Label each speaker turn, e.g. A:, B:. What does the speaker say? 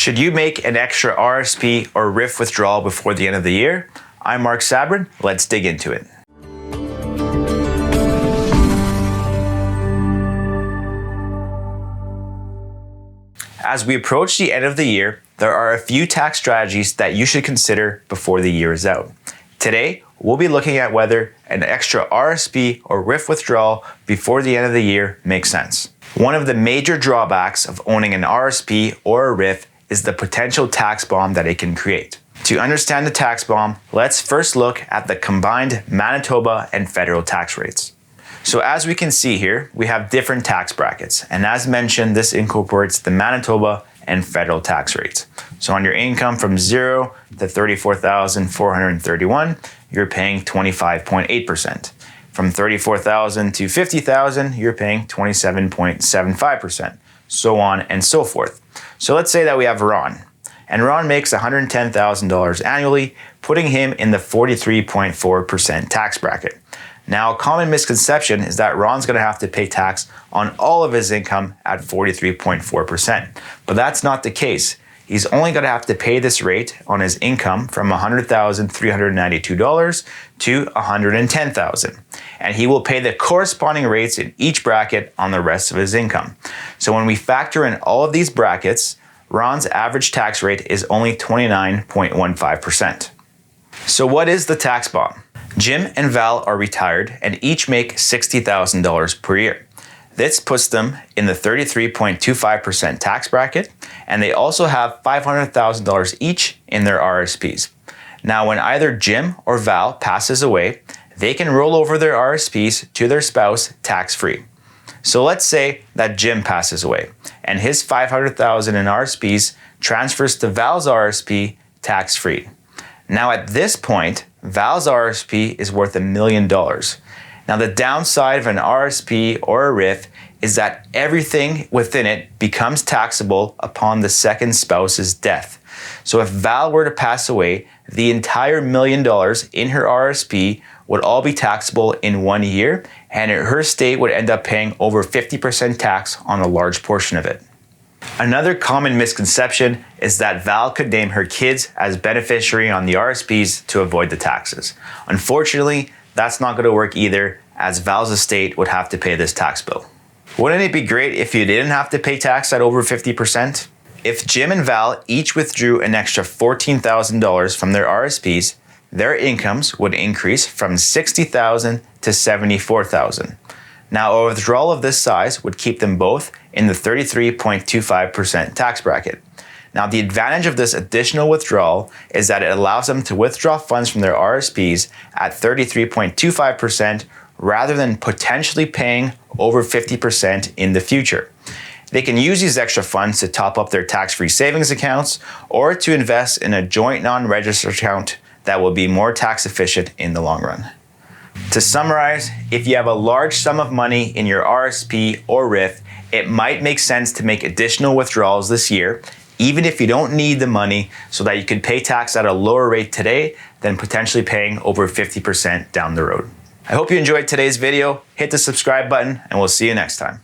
A: Should you make an extra RRSP or RRIF withdrawal before the end of the year? I'm Mark Sabrin. Let's dig into it. As we approach the end of the year, there are a few tax strategies that you should consider before the year is out. Today, we'll be looking at whether an extra RRSP or RRIF withdrawal before the end of the year makes sense. One of the major drawbacks of owning an RRSP or a RRIF is the potential tax bomb that it can create. To understand the tax bomb, let's first look at the combined Manitoba and federal tax rates. So as we can see here, we have different tax brackets. And as mentioned, this incorporates the Manitoba and federal tax rates. So on your income from 0 to 34,431, you're paying 25.8%. From 34,000 to 50,000, you're paying 27.75%, so on and so forth. So let's say that we have Ron, and Ron makes $110,000 annually, putting him in the 43.4% tax bracket. Now, a common misconception is that Ron's going to have to pay tax on all of his income at 43.4%, but that's not the case. He's only going to have to pay this rate on his income from $100,392 to $110,000, and he will pay the corresponding rates in each bracket on the rest of his income. So when we factor in all of these brackets, Ron's average tax rate is only 29.15%. So what is the tax bomb? Jim and Val are retired and each make $60,000 per year. This puts them in the 33.25% tax bracket, and they also have $500,000 each in their RRSPs. Now, when either Jim or Val passes away, they can roll over their RRSPs to their spouse tax-free. So let's say that Jim passes away and his $500,000 in RRSPs transfers to Val's RRSP tax-free. Now at this point, Val's RRSP is worth $1 million. Now the downside of an RRSP or a RRIF is that everything within it becomes taxable upon the second spouse's death. So if Val were to pass away, the entire $1 million in her RRSP would all be taxable in 1 year, and her estate would end up paying over 50% tax on a large portion of it. Another common misconception is that Val could name her kids as beneficiary on the RRSPs to avoid the taxes. Unfortunately, that's not going to work either, as Val's estate would have to pay this tax bill. Wouldn't it be great if you didn't have to pay tax at over 50%? If Jim and Val each withdrew an extra $14,000 from their RRSPs, their incomes would increase from $60,000 to $74,000. Now, a withdrawal of this size would keep them both in the 33.25% tax bracket. Now, the advantage of this additional withdrawal is that it allows them to withdraw funds from their RRSPs at 33.25% rather than potentially paying over 50% in the future. They can use these extra funds to top up their tax-free savings accounts or to invest in a joint non-registered account that will be more tax efficient in the long run. To summarize, if you have a large sum of money in your RRSP or RRIF, it might make sense to make additional withdrawals this year, even if you don't need the money, so that you can pay tax at a lower rate today than potentially paying over 50% down the road. I hope you enjoyed today's video. Hit the subscribe button and we'll see you next time.